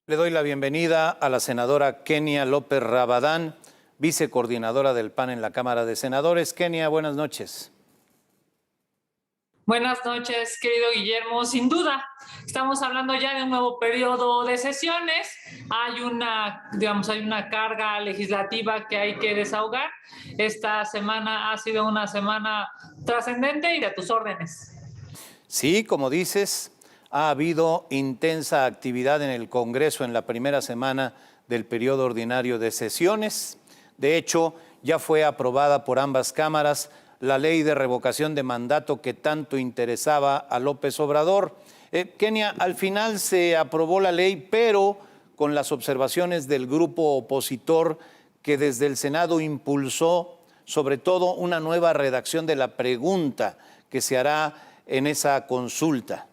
Le doy la bienvenida a la senadora Kenia López Rabadán, vicecoordinadora del PAN en la Cámara de Senadores. Kenia, buenas noches. Buenas noches, querido Guillermo. Sin duda, estamos hablando ya de un nuevo periodo de sesiones. Hay una carga legislativa que hay que desahogar. Esta semana ha sido una semana trascendente y a tus órdenes. Sí, como dices, ha habido intensa actividad en el Congreso en la primera semana del periodo ordinario de sesiones. De hecho, ya fue aprobada por ambas cámaras la ley de revocación de mandato que tanto interesaba a López Obrador. Kenia, al final se aprobó la ley, pero con las observaciones del grupo opositor que desde el Senado impulsó sobre todo una nueva redacción de la pregunta que se hará en esa consulta.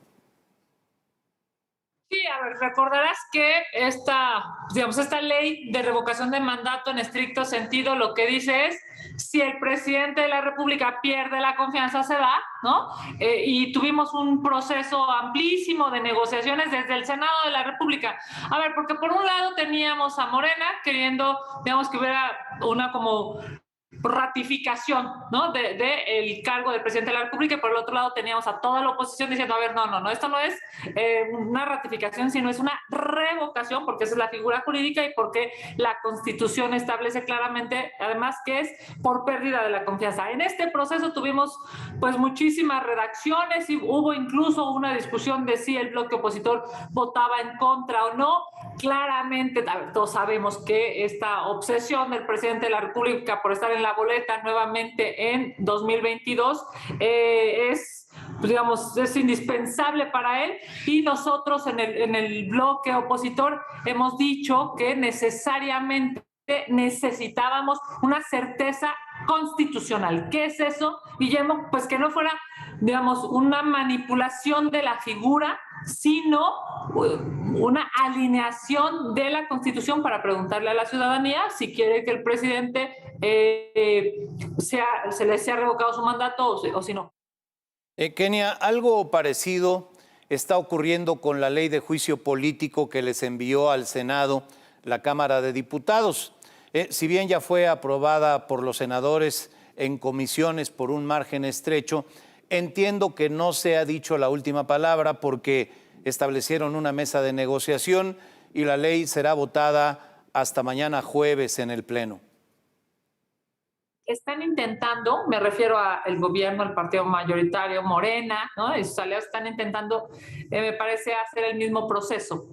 Sí, a ver, recordarás que esta ley de revocación de mandato en estricto sentido lo que dice es si el presidente de la República pierde la confianza se va, ¿no? Y tuvimos un proceso amplísimo de negociaciones desde el Senado de la República. A ver, porque por un lado teníamos a Morena queriendo, digamos, que hubiera una como ratificación, ¿no? de el cargo del presidente de la República, y por el otro lado teníamos a toda la oposición diciendo, a ver, no, esto no es una ratificación, sino es una revocación, porque esa es la figura jurídica y porque la Constitución establece claramente, además, que es por pérdida de la confianza. En este proceso tuvimos pues muchísimas redacciones y hubo incluso una discusión de si el bloque opositor votaba en contra o no. Claramente, todos sabemos que esta obsesión del presidente de la República por estar en la boleta nuevamente en 2022 es, pues digamos, es indispensable para él, y nosotros en el bloque opositor hemos dicho que necesariamente necesitábamos una certeza constitucional. ¿Qué es eso, Guillermo? Pues que no fuera, digamos, una manipulación de la figura, sino una alineación de la Constitución para preguntarle a la ciudadanía si quiere que el presidente se le sea revocado su mandato o si no. Kenia, algo parecido está ocurriendo con la ley de juicio político que les envió al Senado la Cámara de Diputados. Si bien ya fue aprobada por los senadores en comisiones por un margen estrecho, entiendo que no se ha dicho la última palabra porque establecieron una mesa de negociación y la ley será votada hasta mañana jueves en el Pleno. Están intentando, me refiero al gobierno, al partido mayoritario, Morena, ¿no? Y sus aliados están intentando, me parece, hacer el mismo proceso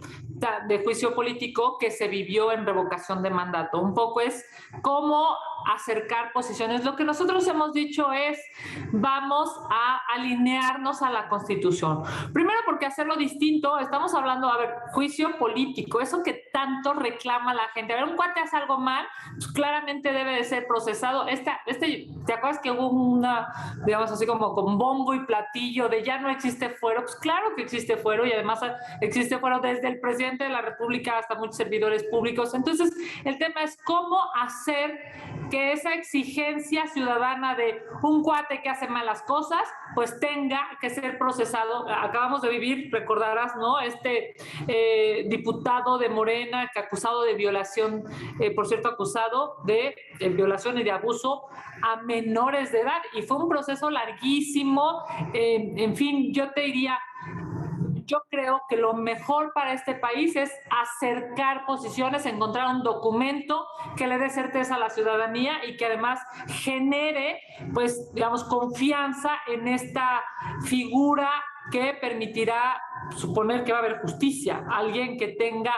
de juicio político que se vivió en revocación de mandato. Un poco es cómo acercar posiciones. Lo que nosotros hemos dicho es, vamos a alinearnos a la Constitución. Primero porque hacerlo distinto, estamos hablando, a ver, juicio político, eso que tanto reclama la gente. A ver, un cuate hace algo mal, pues claramente debe de ser procesado. ¿Te acuerdas que hubo una, digamos así como con bombo y platillo de ya no existe fuero? Pues claro que existe fuero, y además existe fuero desde el presidente de la República hasta muchos servidores públicos. Entonces, el tema es cómo hacer que esa exigencia ciudadana de un cuate que hace malas cosas, pues tenga que ser procesado. Acabamos de vivir, recordarás, ¿no? Diputado de Morena que acusado de violación, por cierto, acusado de violación y de abuso a menores de edad, y fue un proceso larguísimo. En fin, yo te diría, yo creo que lo mejor para este país es acercar posiciones, encontrar un documento que le dé certeza a la ciudadanía y que además genere, pues, digamos, confianza en esta figura que permitirá suponer que va a haber justicia. Alguien que tenga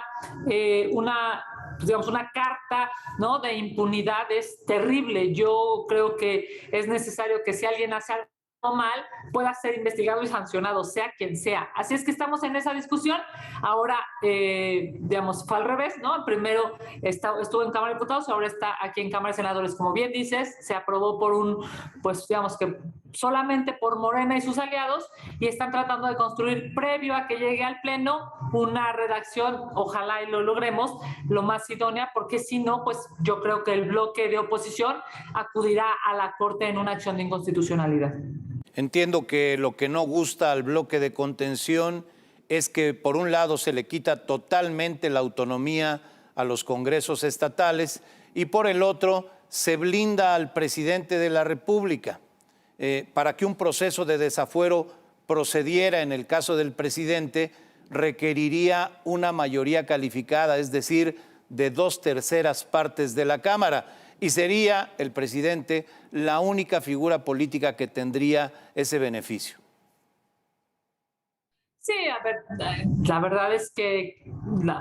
una carta, ¿no?, de impunidad es terrible. Yo creo que es necesario que si alguien hace algo mal, pueda ser investigado y sancionado, sea quien sea. Así es que estamos en esa discusión. Ahora, fue al revés, ¿no? Primero estuvo en Cámara de Diputados, ahora está aquí en Cámara de Senadores. Como bien dices, se aprobó solamente por Morena y sus aliados, y están tratando de construir, previo a que llegue al Pleno, una redacción, ojalá y lo logremos, lo más idónea, porque si no, pues yo creo que el bloque de oposición acudirá a la Corte en una acción de inconstitucionalidad. Entiendo que lo que no gusta al bloque de contención es que por un lado se le quita totalmente la autonomía a los congresos estatales y por el otro se blinda al presidente de la República. Para que un proceso de desafuero procediera en el caso del presidente, requeriría una mayoría calificada, es decir, de 2/3 partes de la Cámara, y sería el presidente la única figura política que tendría ese beneficio. Sí, a ver, la verdad es que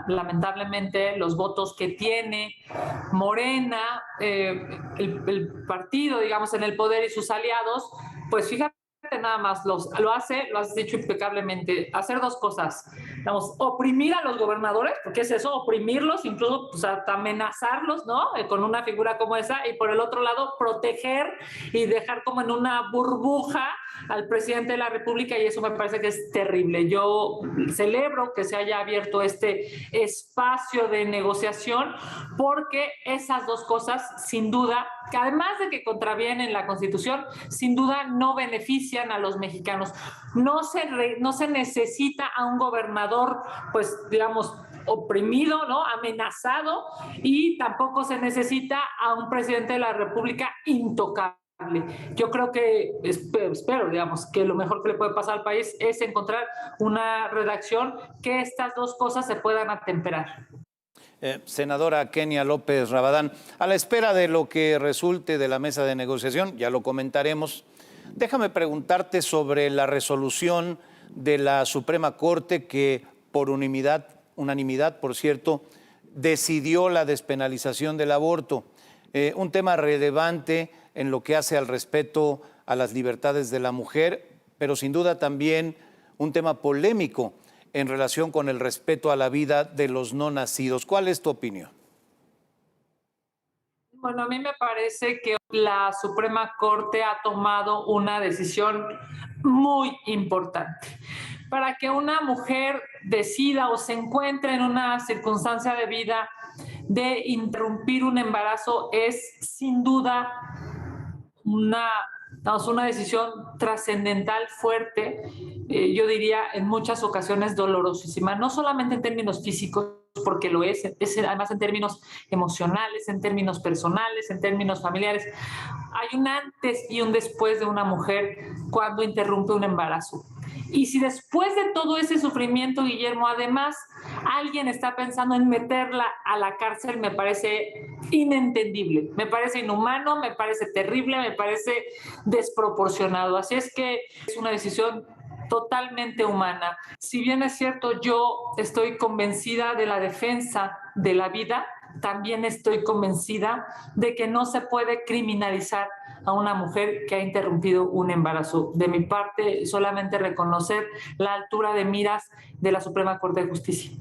lamentablemente los votos que tiene Morena, el partido, digamos, en el poder y sus aliados, pues fíjate nada más, lo has dicho impecablemente, hacer dos cosas, digamos, oprimir a los gobernadores, porque es eso, oprimirlos, incluso pues, hasta amenazarlos, ¿no? Con una figura como esa, y por el otro lado, proteger y dejar como en una burbuja al presidente de la República, y eso me parece que es terrible. Yo celebro que se haya abierto este espacio de negociación, porque esas dos cosas, sin duda, que además de que contravienen la Constitución, sin duda no benefician a los mexicanos. No se necesita a un gobernador, pues, digamos, oprimido, ¿no? Amenazado, y tampoco se necesita a un presidente de la República intocable. Yo creo que, espero, digamos, que lo mejor que le puede pasar al país es encontrar una redacción que estas dos cosas se puedan atemperar. Senadora Kenia López Rabadán, a la espera de lo que resulte de la mesa de negociación, ya lo comentaremos, déjame preguntarte sobre la resolución de la Suprema Corte que por unanimidad, por cierto, decidió la despenalización del aborto. Un tema relevante en lo que hace al respeto a las libertades de la mujer, pero sin duda también un tema polémico en relación con el respeto a la vida de los no nacidos. ¿Cuál es tu opinión? Bueno, a mí me parece que la Suprema Corte ha tomado una decisión muy importante. Para que una mujer decida o se encuentre en una circunstancia de vida de interrumpir un embarazo es sin duda una decisión trascendental, fuerte, yo diría en muchas ocasiones dolorosísima, no solamente en términos físicos, porque lo es además en términos emocionales, en términos personales, en términos familiares. Hay un antes y un después de una mujer cuando interrumpe un embarazo. Y si después de todo ese sufrimiento, Guillermo, además alguien está pensando en meterla a la cárcel, me parece inentendible, me parece inhumano, me parece terrible, me parece desproporcionado. Así es que es una decisión totalmente humana. Si bien es cierto, yo estoy convencida de la defensa de la vida, también estoy convencida de que no se puede criminalizar a una mujer que ha interrumpido un embarazo. De mi parte, solamente reconocer la altura de miras de la Suprema Corte de Justicia.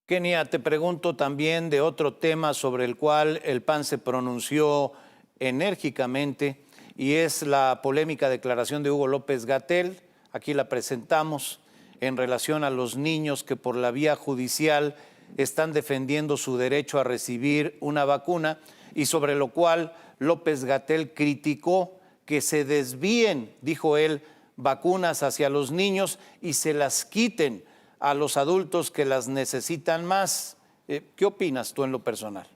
Kenia, te pregunto también de otro tema sobre el cual el PAN se pronunció enérgicamente, y es la polémica declaración de Hugo López-Gatell. Aquí la presentamos en relación a los niños que por la vía judicial están defendiendo su derecho a recibir una vacuna, y sobre lo cual López-Gatell criticó que se desvíen, dijo él, vacunas hacia los niños y se las quiten a los adultos que las necesitan más. ¿Qué opinas tú en lo personal?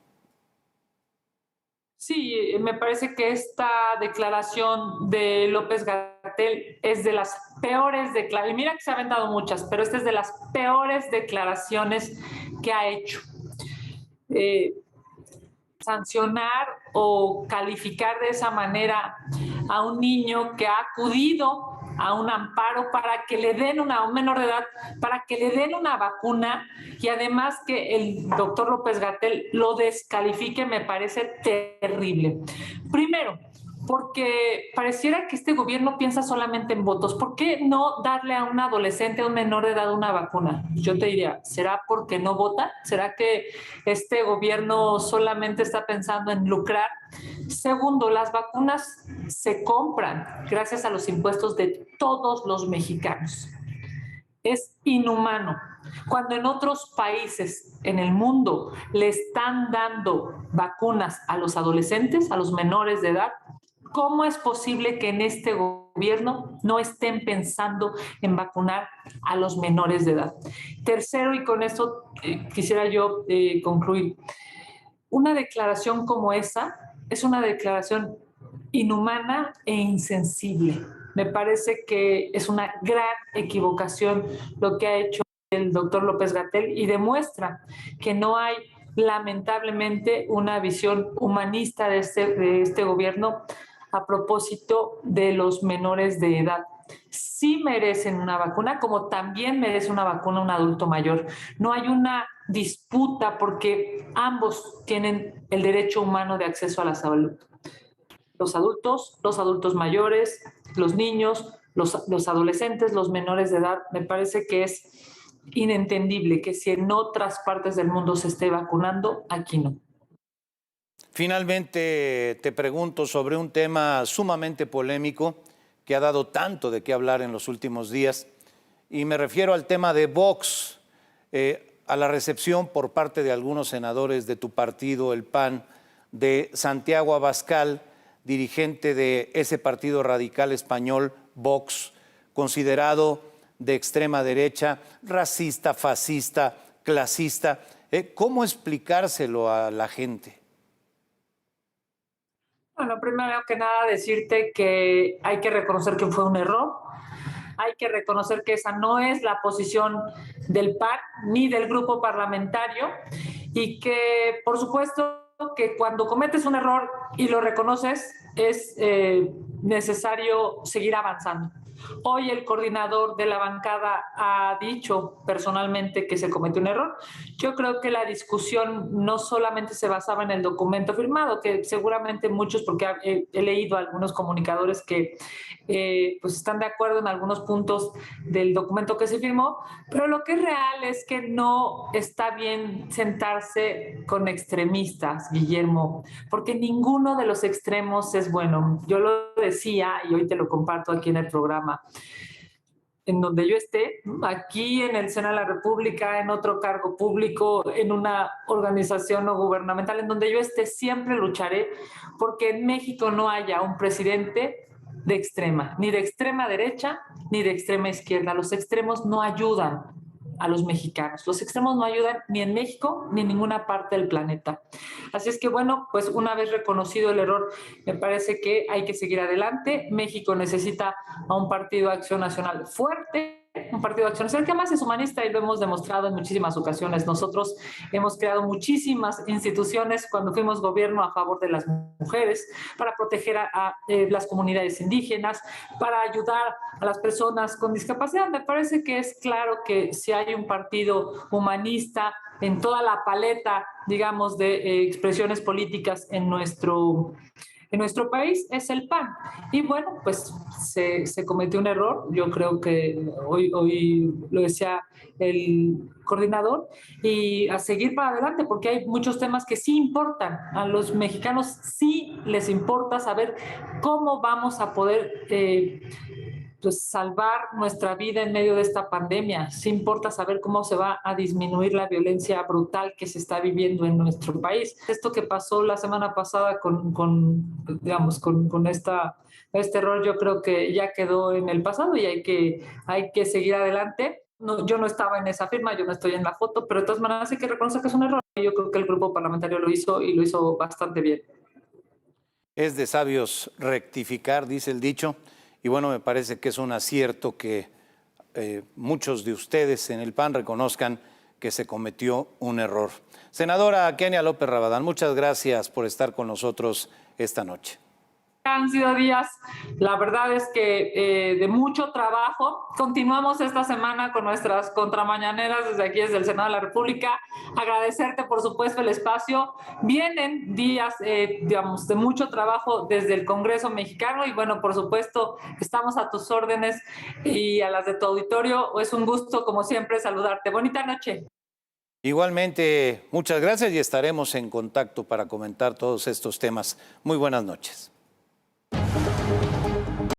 Sí, me parece que esta declaración de López-Gatell es de las peores declaraciones, y mira que se han dado muchas, pero esta es de las peores declaraciones que ha hecho. Sancionar o calificar de esa manera a un niño que ha acudido a un amparo para que le den a un menor de edad, para que le den una vacuna, y además que el doctor López-Gatell lo descalifique, me parece terrible. Primero, porque pareciera que este gobierno piensa solamente en votos. ¿Por qué no darle a un adolescente, a un menor de edad, una vacuna? Yo te diría, ¿será porque no vota? ¿Será que este gobierno solamente está pensando en lucrar? Segundo, las vacunas se compran gracias a los impuestos de todos los mexicanos. Es inhumano. Cuando en otros países en el mundo le están dando vacunas a los adolescentes, a los menores de edad, ¿Cómo es posible que en este gobierno no estén pensando en vacunar a los menores de edad? Tercero, y con esto quisiera yo concluir, una declaración como esa es una declaración inhumana e insensible. Me parece que es una gran equivocación lo que ha hecho el doctor López-Gatell y demuestra que no hay lamentablemente una visión humanista de este gobierno a propósito de los menores de edad. Sí merecen una vacuna, como también merece una vacuna un adulto mayor. No hay una disputa porque ambos tienen el derecho humano de acceso a la salud. Los adultos mayores, los niños, los adolescentes, los menores de edad. Me parece que es inentendible que si en otras partes del mundo se esté vacunando, aquí no. Finalmente, te pregunto sobre un tema sumamente polémico que ha dado tanto de qué hablar en los últimos días, y me refiero al tema de Vox, a la recepción por parte de algunos senadores de tu partido, el PAN, de Santiago Abascal, dirigente de ese partido radical español, Vox, considerado de extrema derecha, racista, fascista, clasista. ¿Cómo explicárselo a la gente? Bueno, primero que nada decirte que hay que reconocer que fue un error, hay que reconocer que esa no es la posición del PAN ni del grupo parlamentario y que por supuesto que cuando cometes un error y lo reconoces es necesario seguir avanzando. Hoy el coordinador de la bancada ha dicho personalmente que se cometió un error. Yo creo que la discusión no solamente se basaba en el documento firmado, que seguramente muchos, porque he leído a algunos comunicadores que pues están de acuerdo en algunos puntos del documento que se firmó, pero lo que es real es que no está bien sentarse con extremistas, Guillermo, porque ninguno de los extremos es bueno. Yo lo decía y hoy te lo comparto aquí en el programa. En donde yo esté, aquí en el Senado de la República, en otro cargo público, en una organización no gubernamental, en donde yo esté, siempre lucharé porque en México no haya un presidente de extrema, ni de extrema derecha, ni de extrema izquierda. Los extremos no ayudan a los mexicanos. Los extremos no ayudan ni en México ni en ninguna parte del planeta. Así es que bueno, pues una vez reconocido el error, me parece que hay que seguir adelante. México necesita a un partido de acción nacional fuerte, un partido de acción nacional que además es humanista y lo hemos demostrado en muchísimas ocasiones. Nosotros hemos creado muchísimas instituciones cuando fuimos gobierno a favor de las mujeres, para proteger a las comunidades indígenas, para ayudar a las personas con discapacidad. Me parece que es claro que si hay un partido humanista en toda la paleta, digamos, de expresiones políticas en nuestro país, es el PAN. Y bueno, pues se cometió un error, yo creo que hoy lo decía el coordinador, y a seguir para adelante, porque hay muchos temas que sí importan. A los mexicanos sí les importa saber cómo vamos a poder pues salvar nuestra vida en medio de esta pandemia. Sí importa saber cómo se va a disminuir la violencia brutal que se está viviendo en nuestro país. Esto que pasó la semana pasada digamos, con este error, yo creo que ya quedó en el pasado y hay que seguir adelante. No, yo no estaba en esa firma, yo no estoy en la foto, pero de todas maneras hay que reconocer que es un error. Yo creo que el grupo parlamentario lo hizo y lo hizo bastante bien. Es de sabios rectificar, dice el dicho, y bueno, me parece que es un acierto que muchos de ustedes en el PAN reconozcan que se cometió un error. Senadora Kenia López Rabadán, muchas gracias por estar con nosotros esta noche. Han sido días, la verdad es que de mucho trabajo. Continuamos esta semana con nuestras contramañaneras desde aquí, desde el Senado de la República. Agradecerte, por supuesto, el espacio. Vienen días, digamos, de mucho trabajo desde el Congreso mexicano y bueno, por supuesto, estamos a tus órdenes y a las de tu auditorio. Es un gusto, como siempre, saludarte. Bonita noche. Igualmente, muchas gracias y estaremos en contacto para comentar todos estos temas. Muy buenas noches.